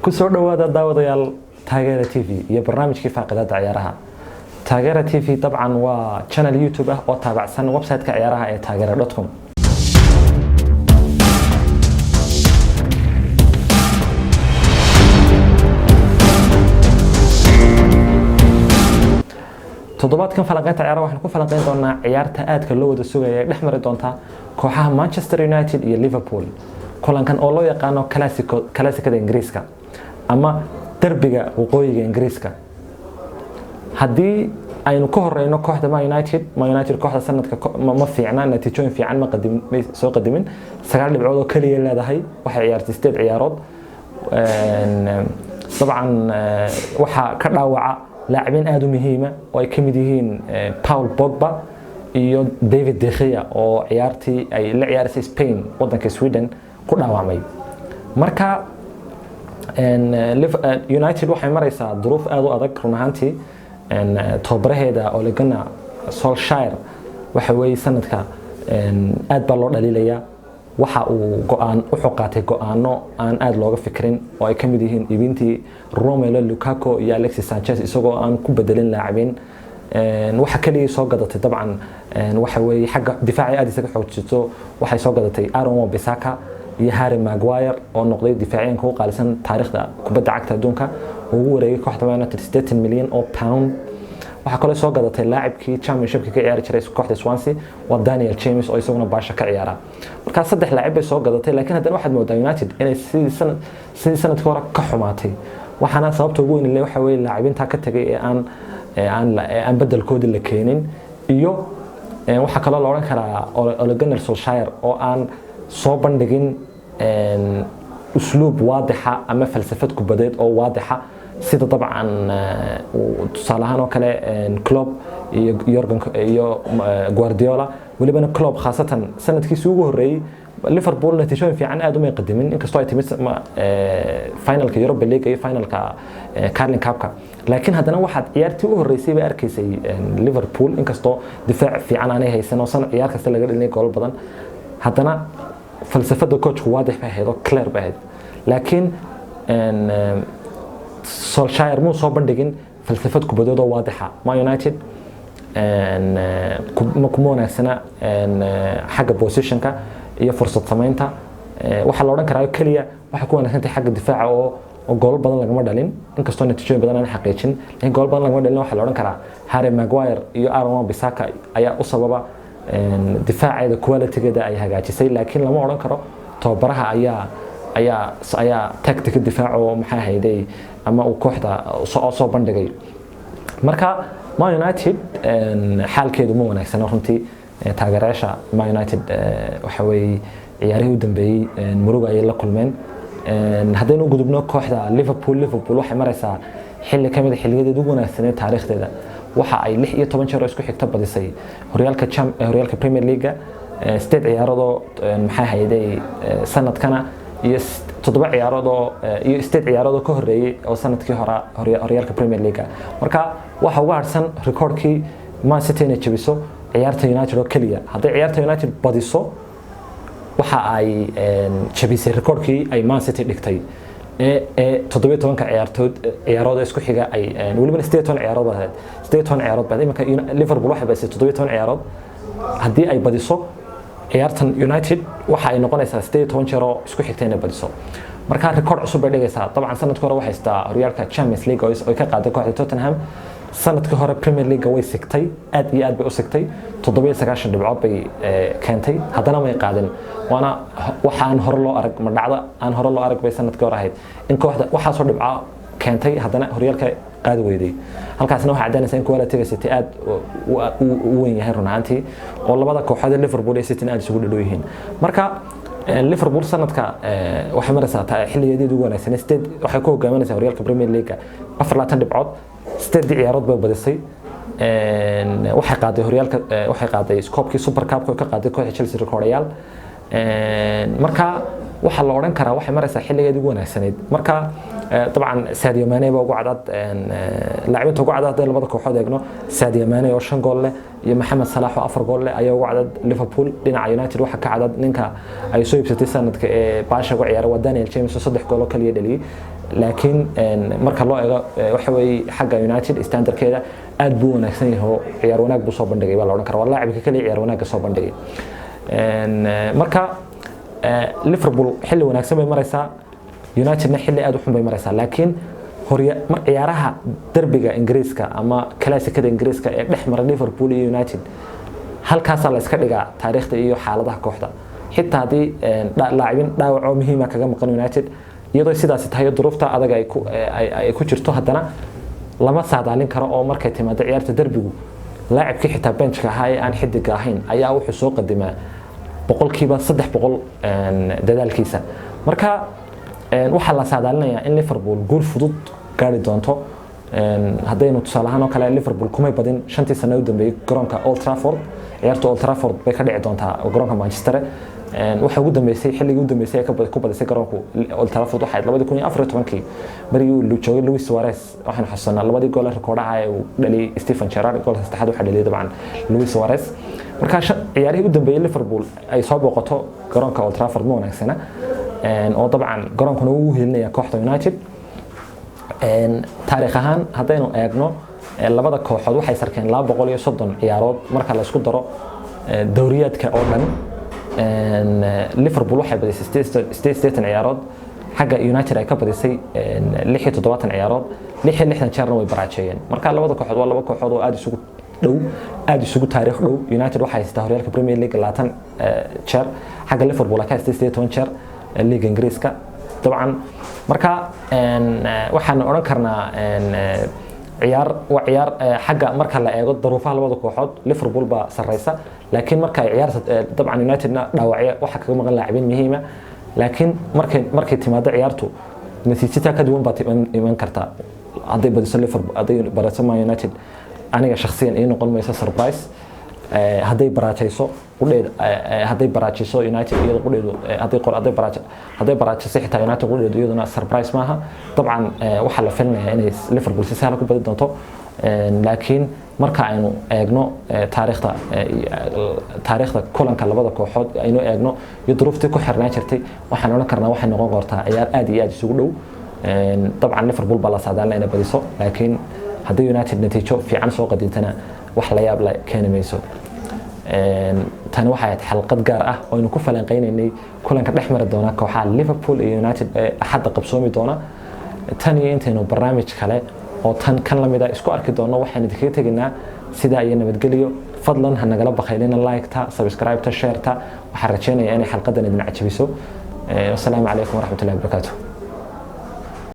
kusoo dhawaada daawadayaal Taageera TV iyo barnaamijkii faaqidada ciyaaraha. Taageera TV dabcan waa channel YouTube ah oo taabacsan website-ka ciyaaraha ee taageera.com. toddobaadkan falanqaynta ciyaaraha waxaan ku falanqayn doonaa ciyaarta aadka loo wada sugayay ee dhex mari doonta kooxaha Manchester United iyo Liverpool. kulankan oo loo yaqaano classic-da Ingiriiska ama derbiga waqooyiga Ingiriiska. haddii aynu ka horeyno kooxda Man United kooxda sanadka ma fiicna natiijooyin fiican ma soo qadimin 9 dhibcood oo kaliya leedahay waxay ciyaartay 8 ciyaarood dabcan waxa ka dhaawaca لاعبين aad u muhiim ah oo ay kamid yihiin Paul Pogba iyo David De Gea oo ciyaartii ay la ciyaarisay Spain wadanka Sweden ku dhaawacmay marka United waxay maraysaa duruuf aad u adag run ahaantii tababaraheeda Ole Gunnar Solskjaer waxa weey sanadka aad baa loo dhaliilaya waxa uu go'aan u xoqaatay go'aano aan aad looga fikrin oo ay kamid yihiin ibintii Romelu Lukaku iyo Alexis Sanchez isagoo aan ku bedelin laacibin waxa kaliya soo gadatay dabcan waxa weey xagga difaaci aad isaga xoojito waxay soo gadatay Aaron Wan-Bissaka iyo Harry Maguire oo noqday difaaciyanka ugu qaalisan taariikhda kubadda cagta adduunka ugu wareegay kooxda United 80 milyan oo pound waxa kale soo gadatay laacibkii championship-ka ka ciyaari jiray kooxda Swansea waa Daniel James oo isaguna baasha ka ciyaara marka saddex laacib bay soo gadatay laakiin haddana waxaad moodaa United inay sidii sanadkii hore ka xumaatay waxaana sababta ugu weyn waxa weey laacibinta ka tagay ee aan bedelkoodii la keenin iyo waxa kale loo oran karaa Ole Gunnar Solskjaer oo aan soo bandhigin usluub waadixa ama falsafad kubadeed oo waadixa sida dabcan tusaalahaan oo kale Klopp iyo Jurgen iyo Guardiola walibana Klopp khaasatan sanadkiisii ugu horeeyay Liverpool natiijooyin fiican aad u ma qadimin inkastoo ay timid finalka Europa League iyo finalka Carling Cup-ka laakiin haddana waxaad ciyaartii u horeysay bay arkaysay Liverpool inkastoo difaac fiican aanay haysan oo san ciyaar kasta laga dhaliyay gool badan haddana falsafada coach-ku waadix bay ahayd oo clear bay ahayd laakiin Solskjaer muu soo bandhigin falsafad kubadeed oo waadixa Man United ma ku wanaagsana xagga position-ka iyo fursad samaynta waxa la oran karaa kaliya waxa ku wanaagsan xagga difaaca oo gool badan lagama dhalin inkastoo natiijooyin badan aan xaqiijin laakiin gool badan lagama dhalin waxa la oran karaa Harry Maguire iyo Aaron Wan-Bissaka ayaa u sababa difaaceeda quality-geeda ay hagaajisay laakiin lama oran karo tababaraha ayaa tactic difaaco maxay hayday ama uu kooxda soo bandhigay marka Man United xaalkeedu ma wanaagsan runtii taageerayaasha Man United waxa weey ciyaarihii u dambeeyay muruga ay la kulmeen haddaynu gudubno kooxda Liverpool waxay maraysaa xilli kamid ah xilligeeda ugu wanaagsan ee taariikhdeeda waxa ay 16 jeer isku xigta badisay horyaalka Premier League 8 ciyaarood maxay hayday sanadkana iyo 7 ciyaarood iyo 8 ciyaarood ka horeeyay oo sanadkii hore horyaalka Premier League marka waxa ugu harsan recordkii Man City inay jabiso ciyaarta United oo kaliya haddii ciyaarta United badiso waxa ay jabisay recordkii ay Man City dhigtay ee 17 ciyaarood isku xiga ay waliba 18 ciyaarood baad imanka Liverpool waxa baasay 17 ciyaarood haddii ay badiso ciyaartan United waxa ay noqonaysaa 18 jeer oo isku xigtay inay badiso marka record cusub bay dhigaysaa dabcan sanadkii hore waxay haystaa horyaalka Champions League oo ka qaaday kooxda Tottenham sanadkii hore Premier League way sigtay aad iyo aad bay u sigtay 97 dhibcood bay keentay haddana may qaadin waana waxa aan hore loo arag ma dhacda aan hore loo arag bay sanadkii hore ahayd in kooxda waxa soo dhibco keentay haddana horyaalka qaad weyday halkaasna waxa cadeynaysa in quality-ga City aad u weyn yahay run ahaantii oo labada kooxood Liverpool iyo City aad isugu dhadhow yihiin marka Liverpool sanadka waxa maraysaa xilligeedii ugu wanaagsan waxay ku hogaaminaysaa horyaalka Premier League 24 dhibcood 8 ciyaarood bay badisay waxay qaaday horyaalka waxay qaaday koobkii Super Cup-ka ka qaaday kooxda Chelsea recordayaal marka waxa la oran karaa waxay maraysaa xilligeedii ugu wanaagsaneed marka طبعا ساديو ماني بقى وقعدت لاعبين وقعدت لبدا كوخود eegno ساديو ماني oo 5 gool leh iyo maxamed salax oo 4 gool leh ayaa waqcad liverpool dhinaca united waxa ka cadad ninka ay soo iibsatay sanadka ee baasha ugu ciyaaray waa Daniel James oo 3 gool oo kaliya dhaliyay laakiin marka loo eego waxa way xagga united standardkeeda aad buu wanaagsan yahay ciyaar wanaag buu soo bandhigay baa la oran karaa waa laacibka kaliya ciyaar wanaag soo bandhigay marka liverpool xilli wanaagsan bay maraysaa united na xilli aad u xun bay maraysaa laakiin mar ciyaaraha derbiga ingiriiska ama classicada ingiriiska ee dhexmara liverpool iyo united halkaas la iska dhigaa taariikhda iyo xaaladaha kooxda xitaa hadii laacibin dhaawac oo muhiim ah kaga maqan united iyadoo sidaas tahay duruufta adag ay ku jirto haddana lama saadaalin karo oo markay timaado ciyaarta derbigu laacibkii xitaa benchka ahaa ee aan xidig ahayn ayaa wuxuu soo qadimaa boqolkiiba 300 dadaalkiisa marka waxa la saadaalinayaa in Liverpool gool fudud gaari doonto hadaynu tusaalahaan oo kale Liverpool kumay badin 5 sano u dambeeyay garoonka Old Trafford ciyaarta Old Trafford bay ka dhici doontaa garoonka Manchester waxa ugu dambeysay xilligii ugu dambeysay ku badisay garoonka Old Trafford waxa 2014 markii uu joogay Luis Suarez waxaan xasuusnaa labadii gool ee rikoodhaha uu dhaliyay Steven Gerrard goolka saddexaad waxa dhaliyay dabcan Luis Suarez marka ciyaarihii ugu dambeeyay Liverpool ay soo booqato garoonka Old Trafford ma wanaagsana oo dabcan garoonkuna uu helinaya kooxda United taariikh ahaan hadaynu eegno labada kooxood waxay sarkeen 230 ciyaarood marka la isku daro dawriyaadka oo dhan Liverpool waxay badisay 68 ciyaarood xagga United ay ka badisay 76 ciyaarood 66 jeerna way baraajeen marka labada kooxood waa laba kooxood oo aad isugu taariikh dhow United waxay haystaa horyaalka Premier League 20 jeer xagga Liverpool ka haystaa 18 jeer liga ingiriiska dabcan marka waxaan oran karnaa ciyaar xagga marka la eego daruufaha labada kooxood Liverpool ba sareysa laakiin marka ay ciyaarta dabcan United-na dhaawacyo waxa kaga maqan laacibin muhiim ah laakiin markay timaado ciyaartu natiijada ka duwan baad iman kartaa haday badiso Liverpool haday barato Man United aniga shakhsiyan ay noqon mayso surprise haday baraajiso United iyada qudeedu haday baraajiso xitaa United qudeedu iyaduna surprise maaha dabcan waxa la filnayaa inay Liverpool si sahal ku badi doonto laakiin marka aynu eegno taariikhda kulanka labada kooxood aynu eegno iyo duruuftii ku xirnaa jirtay waxaan oran karnaa waxay noqon kartaa ciyaar aad iyo aad isugu dhow dabcan Liverpool baa la saadaalnaa inay badiso laakiin haddii United natiijo fiican soo qadintana wax la yaab la keenayso tani waxay ahayd xalqad gaar ah oo aynu ku falanqeynaynay kulanka dhexmara doona kooxaha Liverpool iyo United ee axadda qabsoomi doona tan iyo intaynu barnaamij kale oo tan kan lamid ah isku arki doono waxaan idinkaga tegaynaa sida ay nabadgeliyo fadlan ha nagala bakhaylina like-ta subscribe-ta share-ta waxaan rajeynayaa inay xalqadan idin cajabiso assalaamu calaykum waraxmatullaahi wabarakaatuh